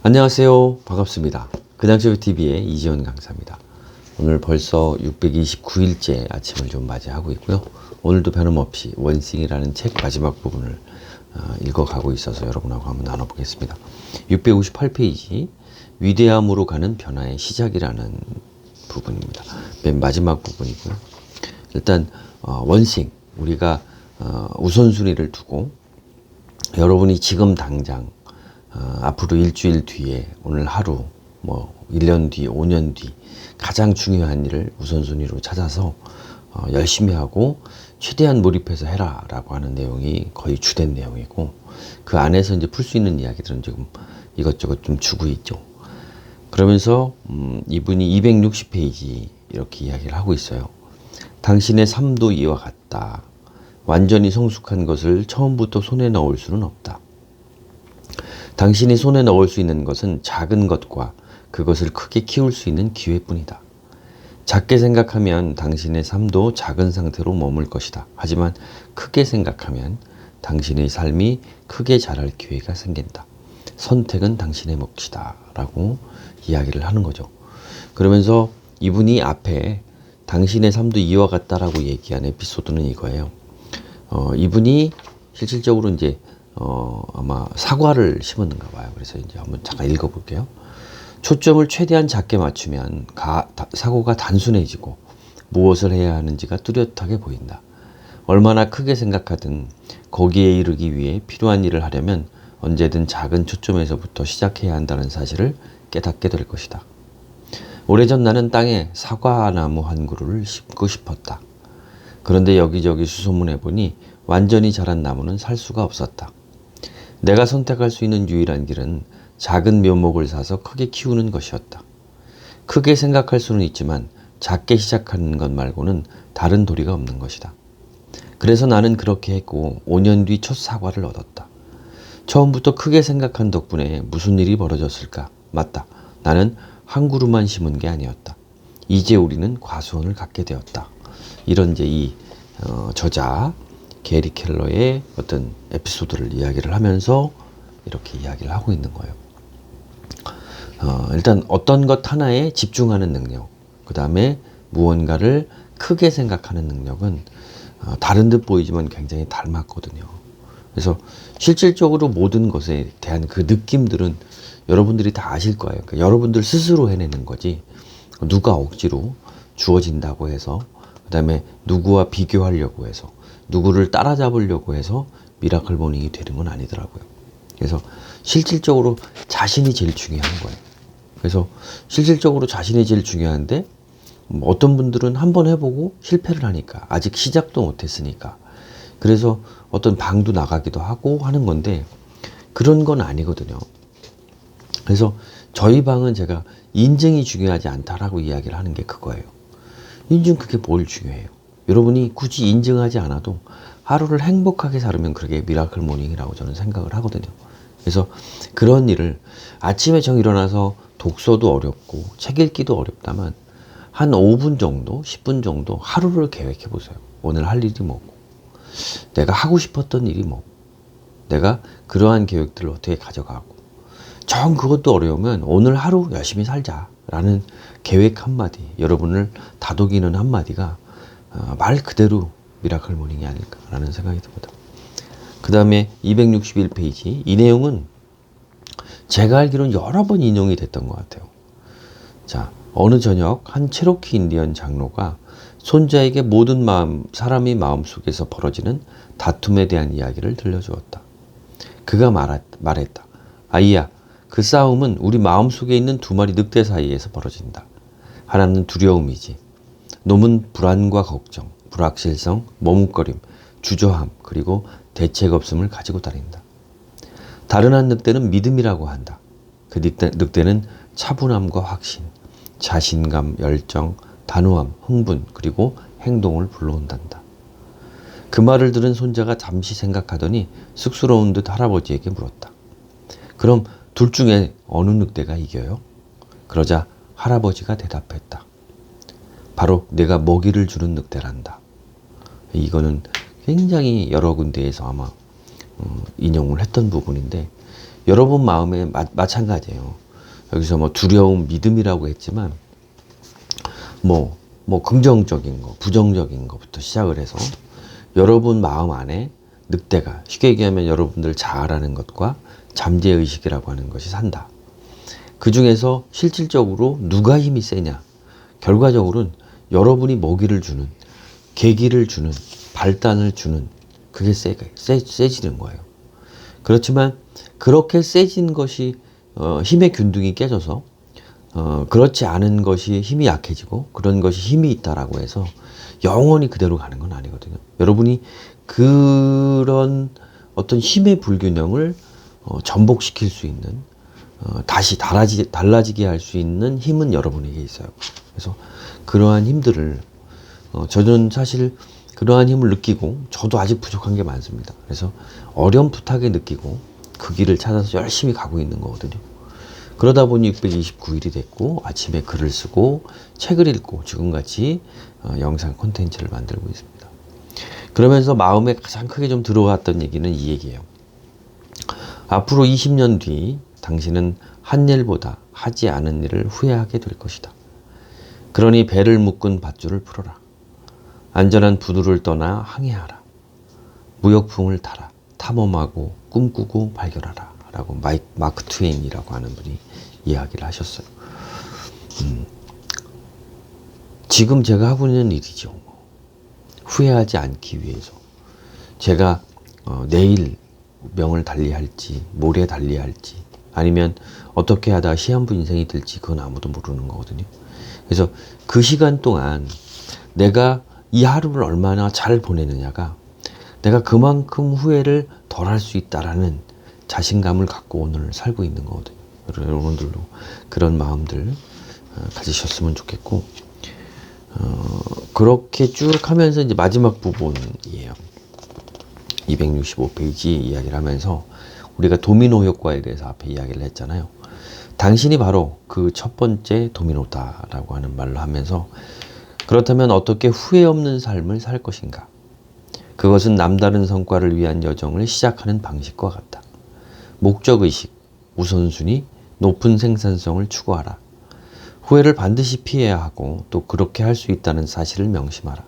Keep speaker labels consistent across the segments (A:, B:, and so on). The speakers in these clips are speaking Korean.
A: 안녕하세요. 반갑습니다. 그냥쇼TV의 이지원 강사입니다. 오늘 벌써 629일째 아침을 좀 맞이하고 있고요. 오늘도 변함없이 원싱이라는 책 마지막 부분을 읽어가고 있어서 여러분하고 한번 나눠보겠습니다. 658페이지 위대함으로 가는 변화의 시작이라는 부분입니다. 맨 마지막 부분이고요. 일단 원싱, 우리가 우선순위를 두고 여러분이 지금 당장 앞으로 일주일 뒤에 오늘 하루, 1년 뒤, 5년 뒤 가장 중요한 일을 우선순위로 찾아서 열심히 하고 최대한 몰입해서 해라 라고 하는 내용이 거의 주된 내용이고, 그 안에서 이제 풀 수 있는 이야기들은 지금 이것저것 좀 주고 있죠. 그러면서 이분이 260페이지 이렇게 이야기를 하고 있어요. 당신의 삶도 이와 같다. 완전히 성숙한 것을 처음부터 손에 넣을 수는 없다. 당신이 손에 넣을 수 있는 것은 작은 것과 그것을 크게 키울 수 있는 기회뿐이다. 작게 생각하면 당신의 삶도 작은 상태로 머물 것이다. 하지만 크게 생각하면 당신의 삶이 크게 자랄 기회가 생긴다. 선택은 당신의 몫이다. 라고 이야기를 하는 거죠. 그러면서 이분이 앞에 당신의 삶도 이와 같다라고 얘기한 에피소드는 이거예요. 이분이 실질적으로 이제 아마 사과를 심었는가 봐요. 그래서 이제 한번 잠깐 읽어볼게요. 초점을 최대한 작게 맞추면 사고가 단순해지고 무엇을 해야 하는지가 뚜렷하게 보인다. 얼마나 크게 생각하든 거기에 이르기 위해 필요한 일을 하려면 언제든 작은 초점에서부터 시작해야 한다는 사실을 깨닫게 될 것이다. 오래전 나는 땅에 사과나무 한 그루를 심고 싶었다. 그런데 여기저기 수소문해보니 완전히 자란 나무는 살 수가 없었다. 내가 선택할 수 있는 유일한 길은 작은 묘목을 사서 크게 키우는 것이었다. 크게 생각할 수는 있지만 작게 시작하는 것 말고는 다른 도리가 없는 것이다. 그래서 나는 그렇게 했고 5년 뒤 첫 사과를 얻었다. 처음부터 크게 생각한 덕분에 무슨 일이 벌어졌을까? 맞다. 나는 한 그루만 심은 게 아니었다. 이제 우리는 과수원을 갖게 되었다. 이런 이제 이 저자 게리 켈러의 어떤 에피소드를 이야기를 하면서 이렇게 이야기를 하고 있는 거예요. 일단 어떤 것 하나에 집중하는 능력, 그 다음에 무언가를 크게 생각하는 능력은 다른 듯 보이지만 굉장히 닮았거든요. 그래서 실질적으로 모든 것에 대한 그 느낌들은 여러분들이 다 아실 거예요. 그러니까 여러분들 스스로 해내는 거지 누가 억지로 주어진다고 해서, 그 다음에 누구와 비교하려고 해서, 누구를 따라잡으려고 해서 미라클 모닝이 되는 건 아니더라고요. 그래서 실질적으로 자신이 제일 중요한 거예요. 그래서 실질적으로 자신이 제일 중요한데 어떤 분들은 한번 해보고 실패를 하니까, 아직 시작도 못했으니까, 그래서 어떤 방도 나가기도 하고 하는 건데 그런 건 아니거든요. 그래서 저희 방은 제가 인증이 중요하지 않다라고 이야기를 하는 게 그거예요. 인증 그게 뭘 중요해요. 여러분이 굳이 인증하지 않아도 하루를 행복하게 살으면 그게 미라클 모닝이라고 저는 생각을 하거든요. 그래서 그런 일을 아침에 정 일어나서 독서도 어렵고 책 읽기도 어렵다만 한 5분 정도, 10분 정도 하루를 계획해 보세요. 오늘 할 일이 뭐고, 내가 하고 싶었던 일이 뭐고, 내가 그러한 계획들을 어떻게 가져가고, 정 그것도 어려우면 오늘 하루 열심히 살자라는 계획 한마디, 여러분을 다독이는 한마디가 말 그대로 미라클 모닝이 아닐까라는 생각이 듭니다. 그 다음에 261페이지, 이 내용은 제가 알기로는 여러 번 인용이 됐던 것 같아요. 자, 어느 저녁 한 체로키 인디언 장로가 손자에게 모든 사람이 마음속에서 벌어지는 다툼에 대한 이야기를 들려주었다. 그가 말했다. 아이야, 그 싸움은 우리 마음속에 있는 두 마리 늑대 사이에서 벌어진다. 하나는 두려움이지. 놈은 불안과 걱정, 불확실성, 머뭇거림, 주저함, 그리고 대책 없음을 가지고 다닌다. 다른 한 늑대는 믿음이라고 한다. 그 늑대는 차분함과 확신, 자신감, 열정, 단호함, 흥분, 그리고 행동을 불러온단다. 그 말을 들은 손자가 잠시 생각하더니 쑥스러운 듯 할아버지에게 물었다. 그럼 둘 중에 어느 늑대가 이겨요? 그러자 할아버지가 대답했다. 바로 내가 먹이를 주는 늑대란다. 이거는 굉장히 여러 군데에서 아마 인용을 했던 부분인데, 여러분 마음에 마찬가지예요. 여기서 뭐 두려움, 믿음이라고 했지만 뭐 긍정적인 거, 부정적인 것부터 시작을 해서 여러분 마음 안에 늑대가, 쉽게 얘기하면 여러분들 자아라는 것과 잠재의식이라고 하는 것이 산다. 그 중에서 실질적으로 누가 힘이 세냐? 결과적으로는 여러분이 먹이를 주는, 계기를 주는, 발단을 주는, 그게 세지는 거예요. 그렇지만 그렇게 세진 것이 힘의 균등이 깨져서 그렇지 않은 것이 힘이 약해지고 그런 것이 힘이 있다라고 해서 영원히 그대로 가는 건 아니거든요. 여러분이 그런 어떤 힘의 불균형을 전복시킬 수 있는, 다시 달라지게 할 수 있는 힘은 여러분에게 있어요. 그래서 그러한 힘들을 저는 사실 그러한 힘을 느끼고 저도 아직 부족한 게 많습니다. 그래서 어렴풋하게 느끼고 그 길을 찾아서 열심히 가고 있는 거거든요. 그러다 보니 629일이 됐고 아침에 글을 쓰고 책을 읽고 지금같이 영상 콘텐츠를 만들고 있습니다. 그러면서 마음에 가장 크게 좀 들어왔던 얘기는 이 얘기예요. 앞으로 20년 뒤 당신은 한 일보다 하지 않은 일을 후회하게 될 것이다. 그러니 배를 묶은 밧줄을 풀어라. 안전한 부두를 떠나 항해하라. 무역풍을 타라. 탐험하고 꿈꾸고 발견하라. 라고 마크 트웨인이라고 하는 분이 이야기를 하셨어요. 지금 제가 하고 있는 일이죠. 후회하지 않기 위해서. 제가 내일 명을 달리할지, 모레 달리할지, 아니면 어떻게 하다 시한부 인생이 될지 그건 아무도 모르는 거거든요. 그래서 그 시간 동안 내가 이 하루를 얼마나 잘 보내느냐가 내가 그만큼 후회를 덜 할 수 있다라는 자신감을 갖고 오늘 살고 있는 거거든요. 여러분들도 그런 마음들 가지셨으면 좋겠고, 그렇게 쭉 하면서 이제 마지막 부분이에요. 265페이지 이야기를 하면서 우리가 도미노 효과에 대해서 앞에 이야기를 했잖아요. 당신이 바로 그 첫 번째 도미노다라고 하는 말로 하면서, 그렇다면 어떻게 후회 없는 삶을 살 것인가? 그것은 남다른 성과를 위한 여정을 시작하는 방식과 같다. 목적의식, 우선순위, 높은 생산성을 추구하라. 후회를 반드시 피해야 하고 또 그렇게 할 수 있다는 사실을 명심하라.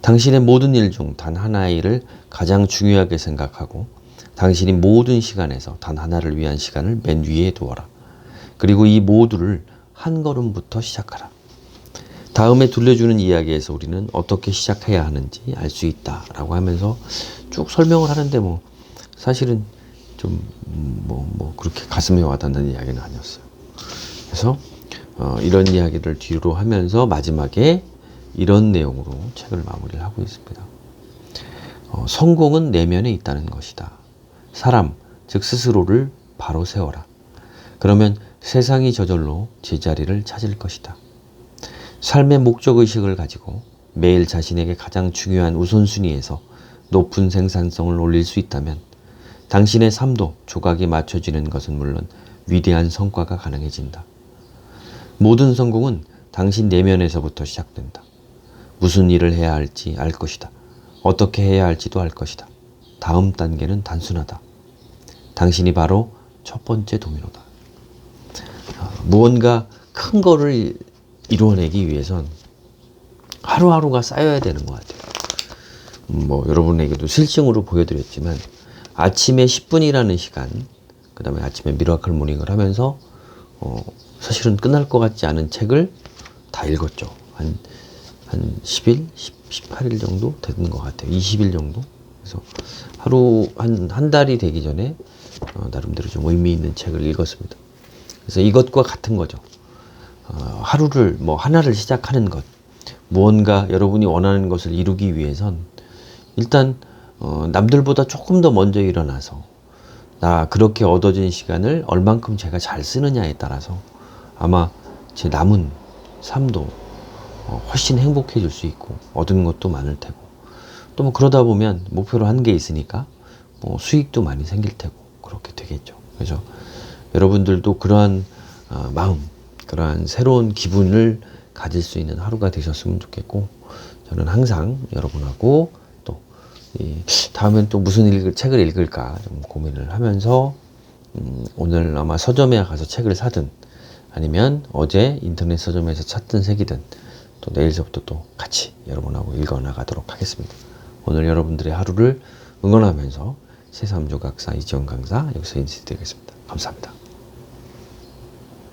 A: 당신의 모든 일 중 단 하나의 일을 가장 중요하게 생각하고 당신이 모든 시간에서 단 하나를 위한 시간을 맨 위에 두어라. 그리고 이 모두를 한 걸음부터 시작하라. 다음에 들려주는 이야기에서 우리는 어떻게 시작해야 하는지 알 수 있다라고 하면서 쭉 설명을 하는데 사실은 좀 그렇게 가슴에 와닿는 이야기는 아니었어요. 그래서 이런 이야기를 뒤로 하면서 마지막에 이런 내용으로 책을 마무리를 하고 있습니다. 성공은 내면에 있다는 것이다. 사람, 즉 스스로를 바로 세워라. 그러면 세상이 저절로 제자리를 찾을 것이다. 삶의 목적의식을 가지고 매일 자신에게 가장 중요한 우선순위에서 높은 생산성을 올릴 수 있다면 당신의 삶도 조각이 맞춰지는 것은 물론 위대한 성과가 가능해진다. 모든 성공은 당신 내면에서부터 시작된다. 무슨 일을 해야 할지 알 것이다. 어떻게 해야 할지도 알 것이다. 다음 단계는 단순하다. 당신이 바로 첫 번째 도미노다. 무언가 큰 거를 이루어내기 위해선 하루하루가 쌓여야 되는 것 같아요. 여러분에게도 실증으로 보여드렸지만 아침에 10분이라는 시간, 그 다음에 아침에 미라클 모닝을 하면서 사실은 끝날 것 같지 않은 책을 다 읽었죠. 한 10일, 18일 정도 되는 것 같아요. 20일 정도. 그래서 하루 한 달이 되기 전에 나름대로 좀 의미 있는 책을 읽었습니다. 그래서 이것과 같은 거죠. 하루를 하나를 시작하는 것, 무언가 여러분이 원하는 것을 이루기 위해선 일단 남들보다 조금 더 먼저 일어나서 그렇게 얻어진 시간을 얼만큼 제가 잘 쓰느냐에 따라서 아마 제 남은 삶도 훨씬 행복해질 수 있고 얻은 것도 많을 테고 또 그러다 보면 목표로 한 게 있으니까 수익도 많이 생길 테고 그렇게 되겠죠. 그래서 여러분들도 그러한 마음, 그러한 새로운 기분을 가질 수 있는 하루가 되셨으면 좋겠고, 저는 항상 여러분하고 또 다음엔 또 무슨 책을 읽을까 좀 고민을 하면서 오늘 아마 서점에 가서 책을 사든 아니면 어제 인터넷 서점에서 찾던 책이든 또 내일서부터 또 같이 여러분하고 읽어나가도록 하겠습니다. 오늘 여러분들의 하루를 응원하면서 새삼조각사 이지원 강사 여기서 인사드리겠습니다. 감사합니다.